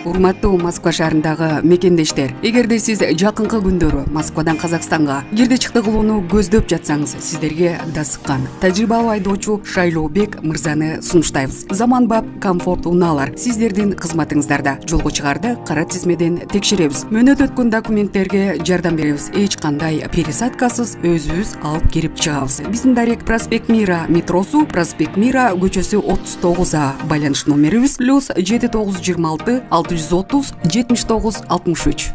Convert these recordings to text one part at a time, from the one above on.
Урматтуу Москва шаарындагы мекендештер, эгерде сиз жакынкы күндөрү Москвадан Казакстанга кирди чыкты кылууну көздөп жатсаңыз, сиздерге да сыккан тажрыйбалуу айдоочу Шайлообек мырзаны сунуштайбыз. Заманбап комфорт унаалар сиздердин кызматыңыздарда. Жолго чыгарды кара тизмеден текшеребиз. Мөөнөт өткөн документтерге жардам беребиз. Эч кандай пересадкасыз өзүбүз алып кирип чыгабыз. Биздин дарек Проспект Мира метросу, Проспект Мира көчөсү 39А байланыш номерибиз +7926 630 79 63.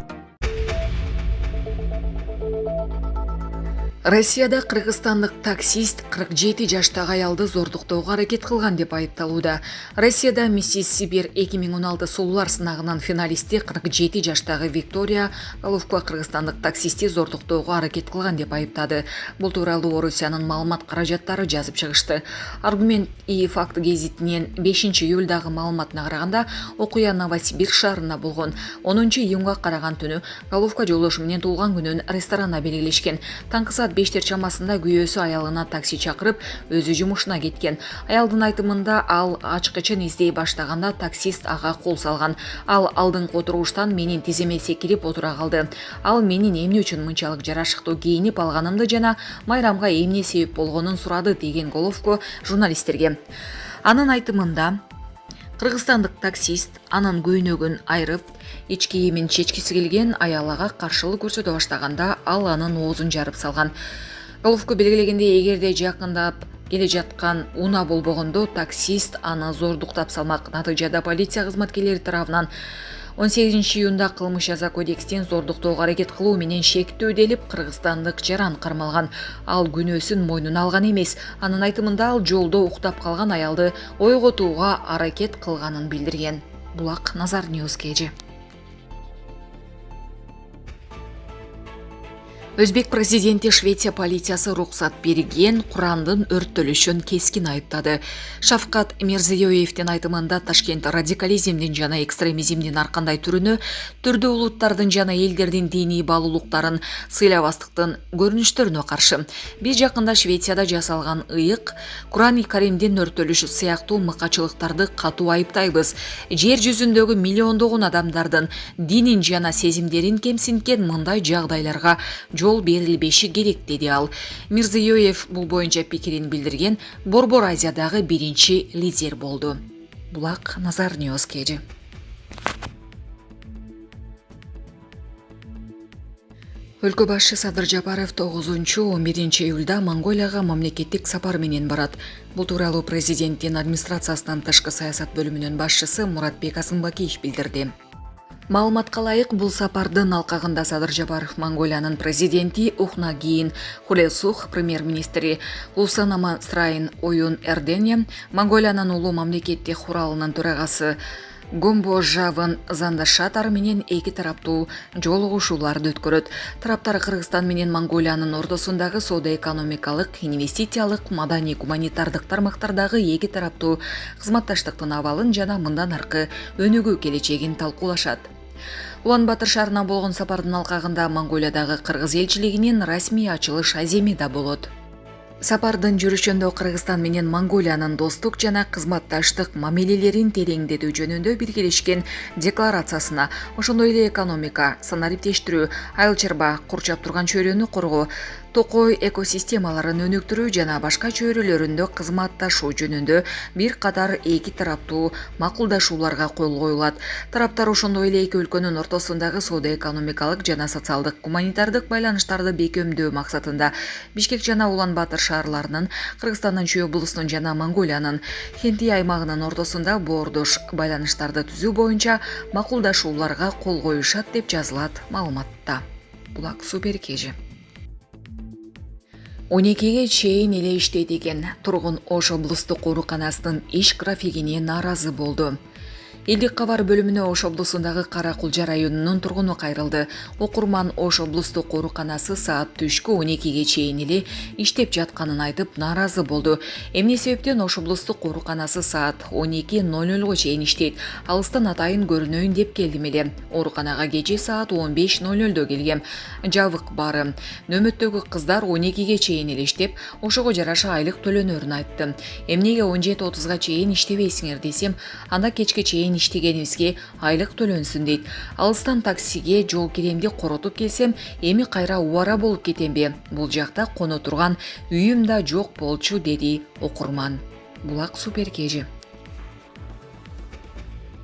Россияда кыргызстандык таксист 47 жаштагы аялды зордуктоого аракет кылган деп айыпталууда. Россияда Миссис Сибир 2016 сулуулар сынагынын финалисти 47 жаштагы Виктория Головко кыргызстандык таксисти зордуктоого аракет кылган деп айыптады. Бул тууралуу Орусиянын маалымат каражаттары жазып чыгышты. Аргумент и факт гезитинен 5 июлдагы маалыматына караганда, окуя Новосибирск шаарында болгон. 10 июнга караган түнү Головко жолдошу менен туулган күнүн ресторанда белгилешкен. Таңкы саат 5 чамасында күйөөсү аялына такси чакырып, өзү жумушуна кеткен. Аялдын айтымында ал ачкычын издей баштаганда таксист ага кол салган. Ал алдыңкы отуруштан менин тиземе секирип отура калды. Ал менин эмне үчүн мынчалык жарашыктуу кийинип алганымды жана майрамга эмне себеп болгонун сурады деген Головко журналисттерге. Анын айтымында кыргызстандык таксист анын көйнөгүн айрып, ич кийимин чечкиси келген аялага каршылык көрсөтө баштаганда ал анын оозун жарып салган. Головко белгилегендей, эгерде жакындап келе жаткан унаа болбогондо таксист аны зордуктап салмак. Натыйжада полиция кызматкерлери тарабынан 18 июнда кылмыш жаза кодекстин зордуктоого аракет кылуу менен шектөө делип кыргызстандык жаран кармалган. Ал күнөөсүн мойнуна алган эмес. Анын айтымында ал жолдо уктап калган аялды ойготууга аракет кылганын билдирген. Булак Назар Ньюс KG. Өзбек президенти Швеция полициясы руксат берген Курандын өрттөлүшүн кескин айыптады. Шавкат Мирзиёевдин айтымында Ташкент радикализмдин жана экстремизмдин аркандай түрдүү улуттардын жана элдердин диний баалуулуктарын сыйлабастыктын көрүнүштөрүнө каршы. Биз жакында Швецияда жасалган ыйык Куран-ы Каримдин өрттөлүшү сыяктуу мыкачылыктарды катуу айыптайбыз. Жер жүзүндөгү миллиондогон адамдардын динин жана сезимдерин кемсинткен мындай жагдайларга жол берилбеши керек, деди ал. Мирзиёев бул боюнча пикирин билдирген Борбор Азиядагы биринчи лидер болду. Булак Назар Ньюс KG. Өлкө башчы Садыр Жапаров 9-11 июлда Монголияга мамлекеттик сапар менен барат. Бул тууралуу президенттин администрациясынын тышкы саясат бөлүмүнүн башчысы Муратбек Асымбакиев билдирди. Маалыматка ылайык, бул сапардын алкагында Садыр Жапаров Монголиянын президенти Ухнагиин Хулесух, премьер-министри Лусанама Срайын Оюн Эрдене, Монголиянын улуу мамлекеттик хуралынын төрагасы Гомбо Жавын Зандашатар менен эки тараптуу жолугушууларды өткөрөт. Тараптар Кыргызстан менен Монголиянын ортосундагы соода-экономикалык, инвестициялык, маданий, гуманитардык тармактардагы эки тараптуу кызматташтыктын абалын жана мындан аркы өнүгүү келечегин талкуулашат. Улан-Батыр шаарына болгон сапардын алкагында Монголиядагы кыргыз элчилигинин расмий ачылыш аземи да болот. Сапардын жүрүшүндө Кыргызстан менен Монголиянын достук жана кызматташтык мамилелерин тереңдетүү жөнүндө биргелешкен декларациясына, ошондой эле экономика, санариптештирүү, айыл чарба, курчап турган чөйрөнү коргоо, токой экосистемаларын өнүктүрүү жана башка чөйрөлөрүндө кызматташуу жөнүндө бир катар эки тараптуу макулдашууларга кол коюлат. Тараптар ошондой эле эки өлкөнүн ортосундагы соода-экономикалык жана социалдык гуманитардык байланыштарды бекемдөө максатында Бишкек жана Улан-Батыр шаарларынын, Кыргызстандын Чүй облусунун жана Монголиянын Хенти аймагынын ортосунда боордош байланыштарды түзүү боюнча макулдашууларга кол коюшат деп жазылат маалыматта. Булак Супер KG. 12-ге чейин эле иштейт экен. Тургун Ош облустук ооруканасынын иш графигине нааразы болду. Элдик кабар бөлүмүнө Ош облусундагы Каракулжа районунун тургуну кайрылды. Окурман Ош облустук ооруканасы саат түшкү 12-ге чейин эле иштеп жатканын айтып нааразы болду. Эмне себептен Ош облустук ооруканасы саат 12:00 чейин иштейт? Алыстан атайын көрүнөйүн деп келдим эле. Ооруканага кечээ саат 15:00 келгем. Жабык бары. Нөмөттөгү кыздар 12-ге чейин эле иштеп, ошого жараша айлык төлөнөрүн айтты. Эмнеге 17:30 чейин иштебейсиңер десем, анда кечке чейин менен иштегенибизге айлык төлөнсүн дейт. Алыстан таксиге жол киремди коротуп келсем, эми кайра убара болуп кетемби? Бул жакта коно турган үйүм да жок болчу, деди окурман. Булак суперкежи.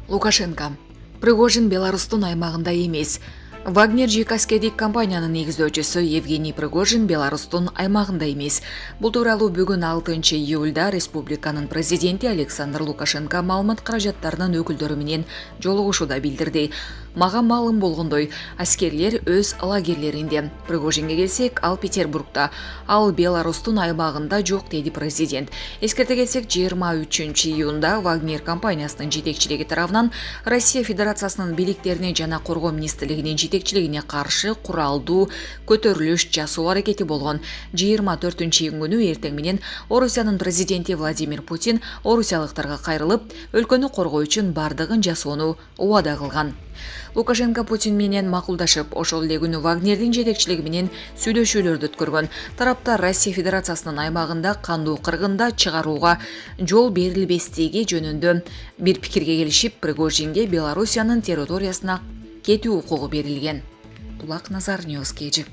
Лукашенко. Пригожин Беларустун аймагында эмес. Вагнер жеке аскердик компаниянын негиздөөчүсү Евгений Пригожин Беларустун аймагында эмес. Бул тууралуу бүгүн 6 июлда республиканын президенти Александр Лукашенко маалымат каражаттарынын өкүлдөрү менен жолугушууда билдирди. Мага маалым болгондой, аскерлер өз лагерлеринде. Пригожинге келсек, ал Петербургда, ал Беларустун аймагында жок, деди президент. Эскерте кетсек, 23 июнда Вагнер компаниясынын жетекчилиги тарабынан Россия Федерациясынын бийликтерине жана коргоо министрлигинин жетекчилигине каршы куралдуу көтөрүлүш жасоо аракети болгон. 24 күнү эртең менен Орусиянын президенти Владимир Путин орусиялыктарга кайрылып, өлкөнү коргоо үчүн бардыгын жасоону убада кылган. Лукашенко Путин менен макулдашып, ошол эле күнү Вагнердин жетекчилиги менен сүйлөшүүлөрдү өткөргөн. Тараптар Россия Федерациясынын аймагында кандуу кыргында чыгарууга жол берилбестиги жөнүндө бир пикирге келишип, Пригожинге Белоруссиянын территориясына кетүү укугу берилген. Булак Назар Ньюс кежи.